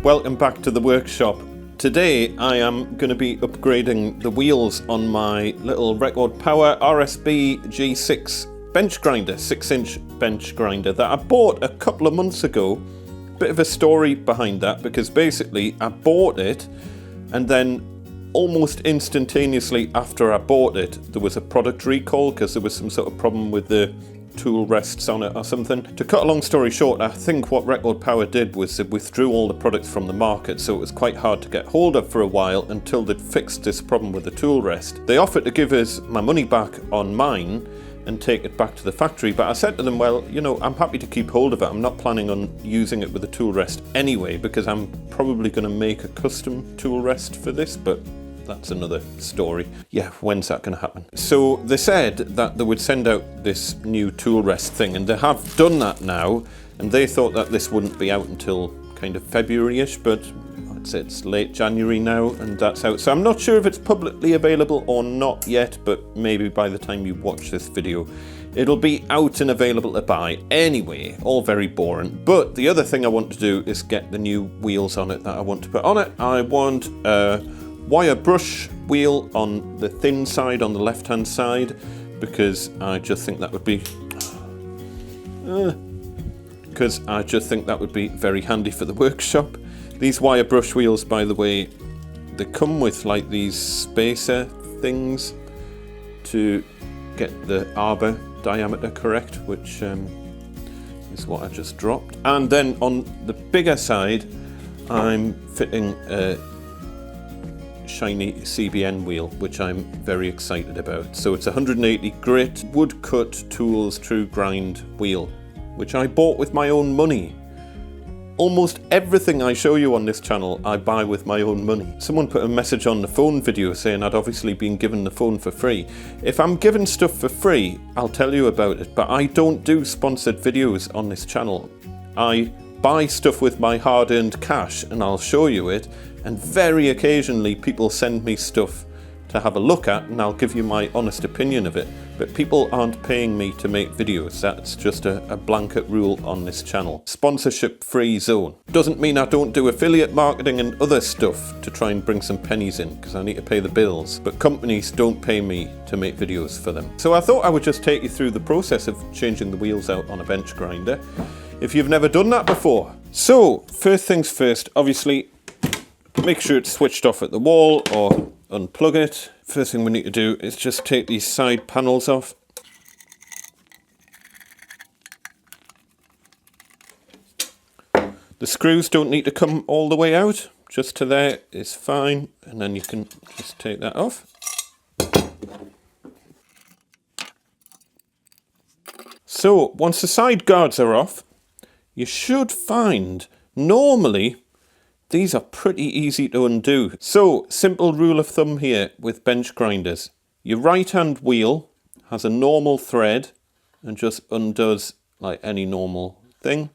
welcome back to the workshop. Today I am going to be upgrading the wheels on my little Record Power RSBG6 bench grinder, 6-inch bench grinder that I bought a couple of months ago. Bit of a story behind that, because basically I bought it and then almost instantaneously after I bought it there was a product recall because there was some sort of problem with the tool rests on it or something. To cut a long story short, I think what Record Power did was it withdrew all the products from the market, so it was quite hard to get hold of for a while until they'd fixed this problem with the tool rest. They offered to give us my money back on mine and take it back to the factory, but I said to them, well, you know, I'm happy to keep hold of it. I'm not planning on using it with the tool rest anyway, because I'm probably going to make a custom tool rest for this, but that's another story. Yeah, when's that going to happen? So they said that they would send out this new tool rest thing, and they have done that now, and they thought that this wouldn't be out until kind of February-ish, but I'd say it's late January now, and that's out. So I'm not sure if it's publicly available or not yet, but maybe by the time you watch this video, it'll be out and available to buy. Anyway, all very boring. But the other thing I want to do is get the new wheels on it that I want to put on it. I want a wire brush wheel on the thin side, on the left-hand side, because I just think that would be very handy for the workshop. These wire brush wheels, by the way, they come with like these spacer things to get the arbor diameter correct, which is what I just dropped. And then on the bigger side, I'm fitting a shiny CBN wheel, which I'm very excited about. So it's 180 grit Woodcut Tools Tru-Grind wheel, which I bought with my own money. Almost everything I show you on this channel I buy with my own money. Someone put a message on the phone video saying I'd obviously been given the phone for free. If I'm given stuff for free, I'll tell you about it, but I don't do sponsored videos on this channel. I buy stuff with my hard-earned cash and I'll show you it, and very occasionally people send me stuff to have a look at and I'll give you my honest opinion of it, but people aren't paying me to make videos. That's just a blanket rule on this channel. Sponsorship free zone. Doesn't mean I don't do affiliate marketing and other stuff to try and bring some pennies in, because I need to pay the bills, but companies don't pay me to make videos for them. So I thought I would just take you through the process of changing the wheels out on a bench grinder if you've never done that before. So first things first, obviously make sure it's switched off at the wall or unplug it. First thing we need to do is just take these side panels off. The screws don't need to come all the way out, just to there is fine, and then you can just take that off. So once the side guards are off, you should find normally these are pretty easy to undo. So, simple rule of thumb here with bench grinders. Your right hand wheel has a normal thread and just undoes like any normal thing.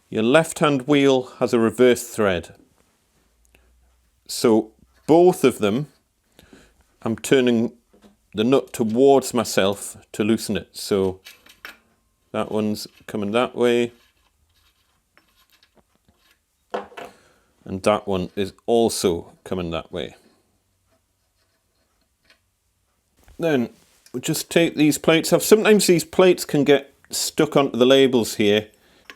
Your left hand wheel has a reverse thread. So, both of them, I'm turning the nut towards myself to loosen it. So, that one's coming that way. And that one is also coming that way. Then we just take these plates off. Sometimes these plates can get stuck onto the labels here.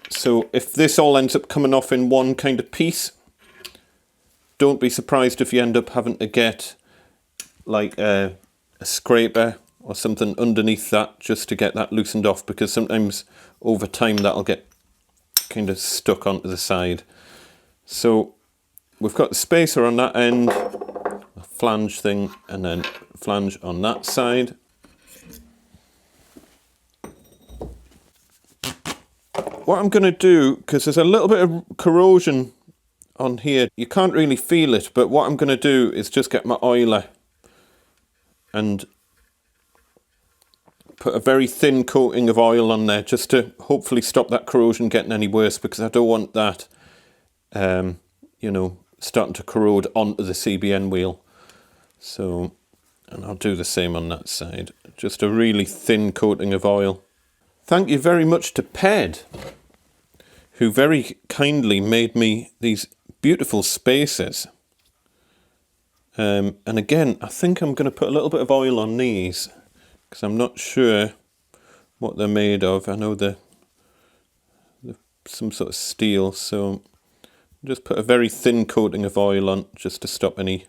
So if this all ends up coming off in one kind of piece, don't be surprised if you end up having to get like a scraper or something underneath that just to get that loosened off, because sometimes over time that'll get kind of stuck onto the side. So we've got the spacer on that end, a flange thing, and then flange on that side. What I'm going to do, because there's a little bit of corrosion on here, you can't really feel it, but what I'm going to do is just get my oiler and put a very thin coating of oil on there just to hopefully stop that corrosion getting any worse, because I don't want that you know, starting to corrode onto the CBN wheel. So, and I'll do the same on that side. Just a really thin coating of oil. Thank you very much to Ped, who very kindly made me these beautiful spacers. And again, I think I'm going to put a little bit of oil on these, because I'm not sure what they're made of. I know they're some sort of steel, so just put a very thin coating of oil on just to stop any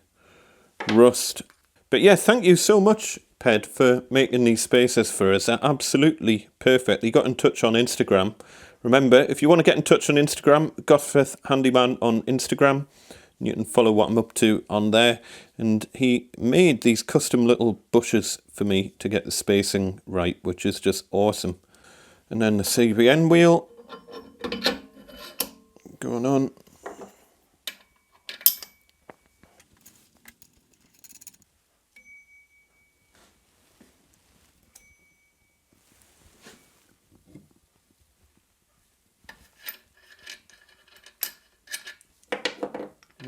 rust. But yeah, thank you so much, Ped, for making these spacers for us. They're absolutely perfect. He got in touch on Instagram. Remember, if you want to get in touch on Instagram, Gosforth Handyman on Instagram. You can follow what I'm up to on there. And he made these custom little bushes for me to get the spacing right, which is just awesome. And then the CBN wheel going on.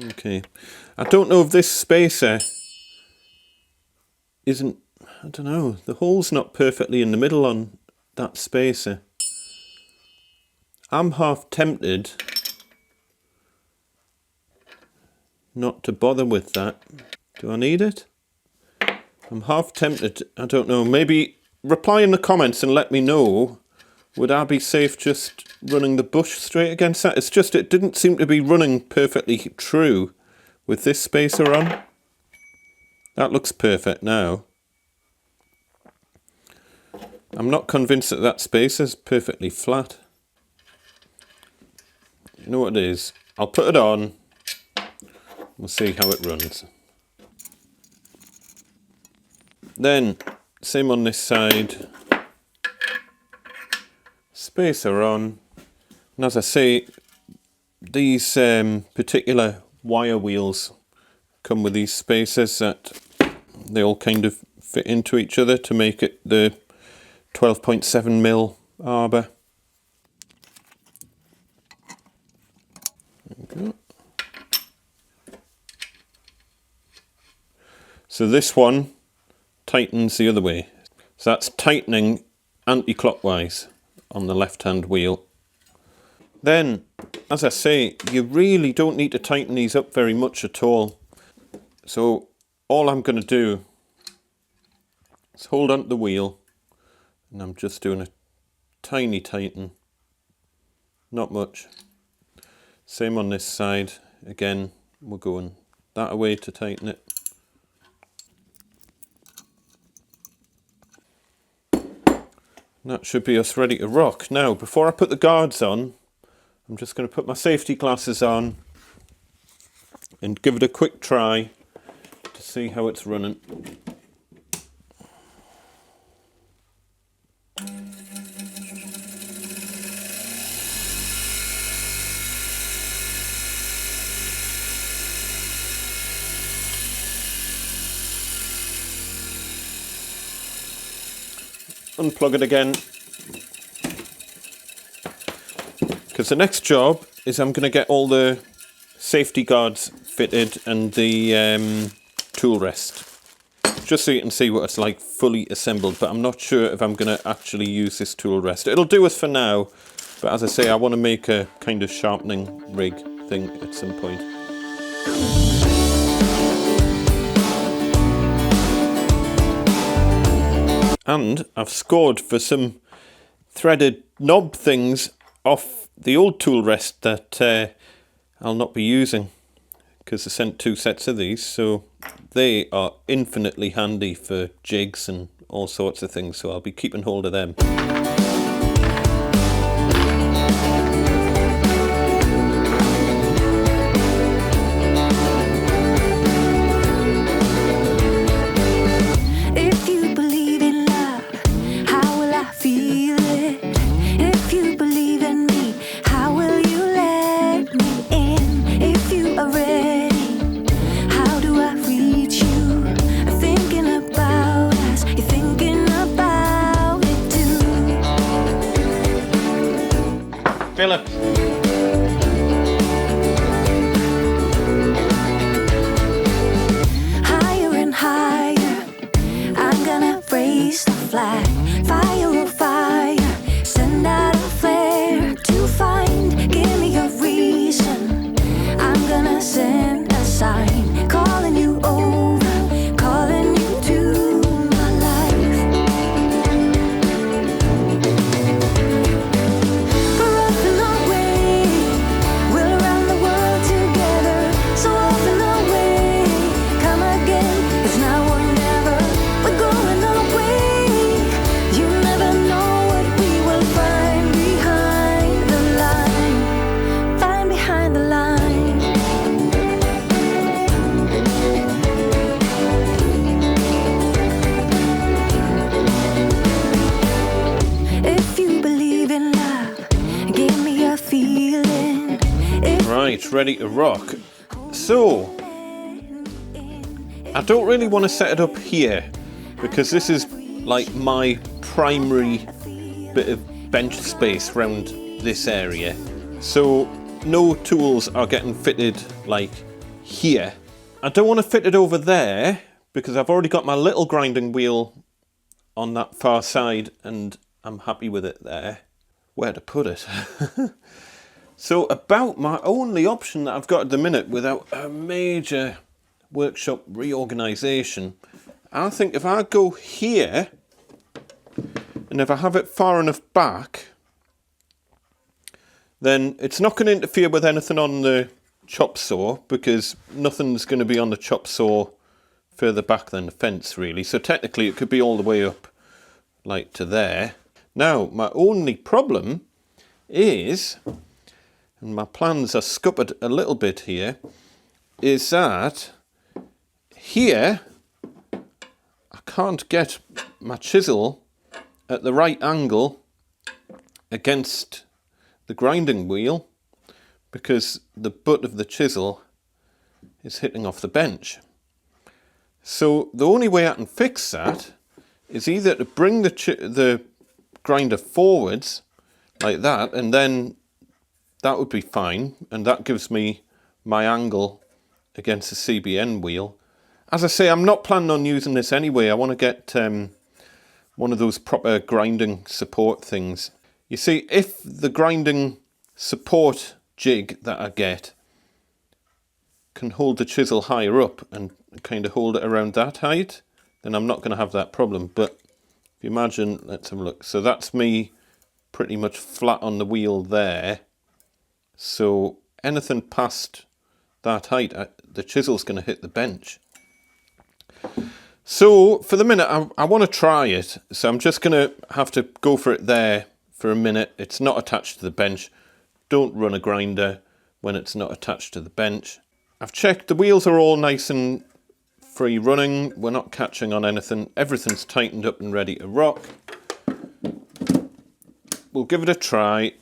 Okay, I don't know if this spacer isn't, I don't know, the hole's not perfectly in the middle on that spacer. I'm half tempted not to bother with that. Do I need it? I'm half tempted, I don't know, maybe reply in the comments and let me know. Would I be safe just running the bush straight against that? It's just, it didn't seem to be running perfectly true with this spacer on. That looks perfect now. I'm not convinced that that spacer's perfectly flat. You know what it is? I'll put it on. We'll see how it runs. Then, same on this side. Spacer on, and as I say, these particular wire wheels come with these spacers that they all kind of fit into each other to make it the 12.7mm arbor. There we go. So this one tightens the other way, so that's tightening anti-clockwise on the left hand wheel. Then, as I say, you really don't need to tighten these up very much at all. So all I'm going to do is hold on to the wheel, and I'm just doing a tiny tighten, not much. Same on this side, again we're going that way to tighten it. That should be us ready to rock. Now, before I put the guards on, I'm just going to put my safety glasses on and give it a quick try to see how it's running. Unplug it again, because the next job is I'm going to get all the safety guards fitted and the tool rest, just so you can see what it's like fully assembled. But I'm not sure if I'm going to actually use this tool rest. It'll do us for now, but as I say, I want to make a kind of sharpening rig thing at some point. And I've scored for some threaded knob things off the old tool rest that I'll not be using, because I sent 2 sets of these, so they are infinitely handy for jigs and all sorts of things, so I'll be keeping hold of them. Philip. Higher and higher, I'm gonna raise the flag. Fire, oh fire, send out a flare to find. Right, ready to rock. So, I don't really want to set it up here because this is like my primary bit of bench space around this area. So, no tools are getting fitted like here. I don't want to fit it over there because I've already got my little grinding wheel on that far side and I'm happy with it there. Where to put it? So about my only option that I've got at the minute without a major workshop reorganisation, I think if I go here and if I have it far enough back, then it's not going to interfere with anything on the chop saw because nothing's going to be on the chop saw further back than the fence really. So technically it could be all the way up like to there. Now my only problem is, and my plans are scuppered a little bit here, is that here I can't get my chisel at the right angle against the grinding wheel because the butt of the chisel is hitting off the bench. So the only way I can fix that is either to bring the grinder forwards like that, and then that would be fine, and that gives me my angle against the CBN wheel. As I say, I'm not planning on using this anyway. I want to get one of those proper grinding support things. You see, if the grinding support jig that I get can hold the chisel higher up and kind of hold it around that height, then I'm not going to have that problem. But if you imagine, let's have a look. So that's me pretty much flat on the wheel there. So anything past that height, the chisel's going to hit the bench. So for the minute, I want to try it. So I'm just going to have to go for it there for a minute. It's not attached to the bench. Don't run a grinder when it's not attached to the bench. I've checked the wheels are all nice and free running. We're not catching on anything. Everything's tightened up and ready to rock. We'll give it a try.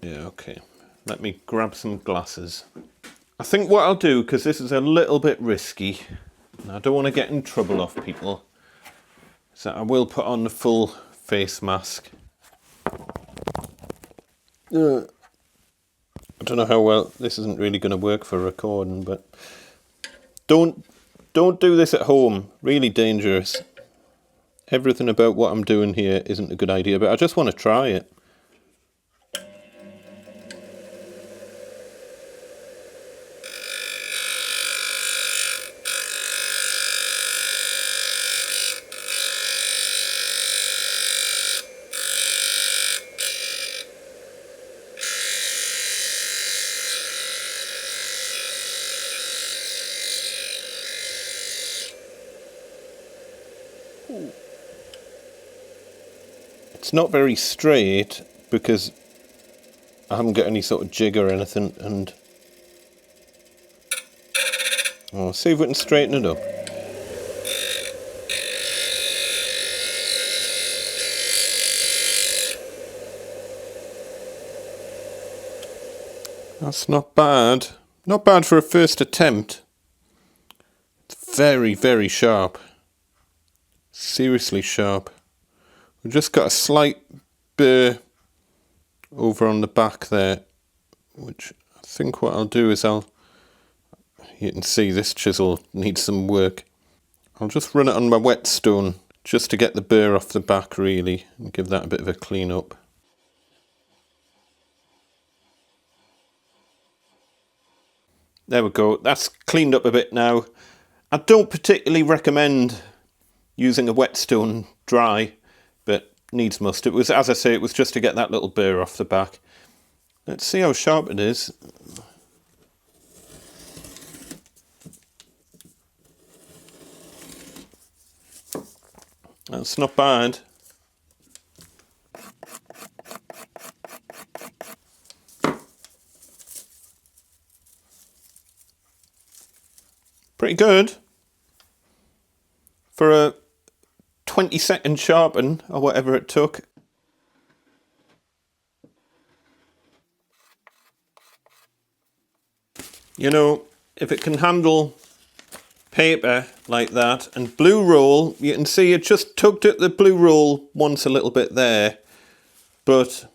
Yeah, okay. Let me grab some glasses. I think what I'll do, because this is a little bit risky, and I don't want to get in trouble off people, is that I will put on the full face mask. I don't know how well, this isn't really going to work for recording, but don't do this at home. Really dangerous. Everything about what I'm doing here isn't a good idea, but I just want to try it. It's not very straight because I haven't got any sort of jig or anything, and I'll see if we can straighten it up. That's not bad. Not bad for a first attempt. It's very, very sharp. Seriously sharp. We've just got a slight burr over on the back there, which I think what I'll do is you can see this chisel needs some work. I'll just run it on my whetstone just to get the burr off the back really and give that a bit of a clean up. There we go, that's cleaned up a bit now. I don't particularly recommend using a whetstone dry, but needs must. It was, as I say, it was just to get that little burr off the back. Let's see how sharp it is. That's not bad. Pretty good for a 20-second sharpen or whatever it took. You know, if it can handle paper like that and blue roll, you can see it just tugged at the blue roll once a little bit there, but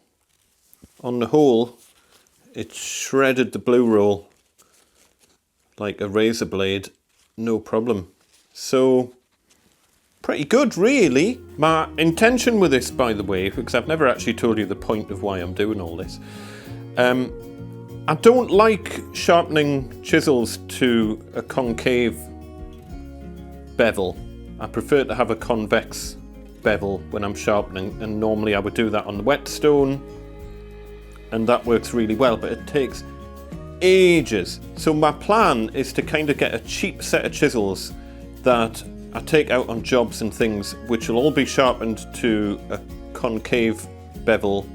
on the whole it shredded the blue roll like a razor blade, no problem. So pretty good really. My intention with this, by the way, because I've never actually told you the point of why I'm doing all this, I don't like sharpening chisels to a concave bevel. I prefer to have a convex bevel when I'm sharpening, and normally I would do that on the whetstone, and that works really well, but it takes ages. So my plan is to kind of get a cheap set of chisels that I take out on jobs and things, which will all be sharpened to a concave bevel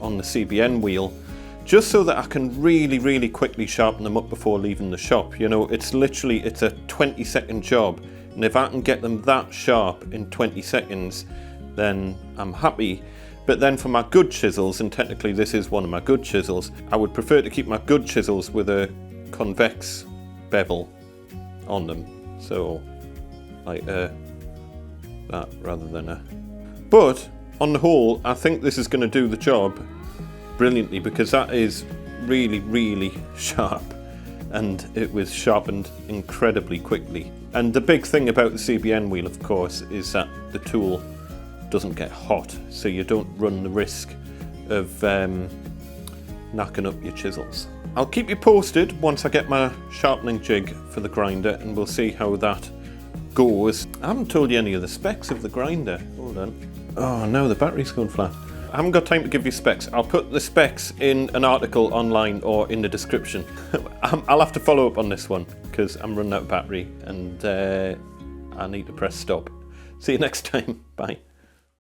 on the CBN wheel, just so that I can really quickly sharpen them up before leaving the shop. You know, it's a 20-second job, and if I can get them that sharp in 20 seconds, then I'm happy. But then for my good chisels, and technically this is one of my good chisels, I would prefer to keep my good chisels with a convex bevel on them. So, like that rather than a... But, on the whole, I think this is going to do the job brilliantly, because that is really sharp, and it was sharpened incredibly quickly. And the big thing about the CBN wheel, of course, is that the tool doesn't get hot, so you don't run the risk of knocking up your chisels. I'll keep you posted once I get my sharpening jig for the grinder, and we'll see how that goes. I haven't told you any of the specs of the grinder. Hold on. Oh no, the battery's going flat. I haven't got time to give you specs. I'll put the specs in an article online or in the description. I'll have to follow up on this one because I'm running out of battery, and I need to press stop. See you next time. Bye.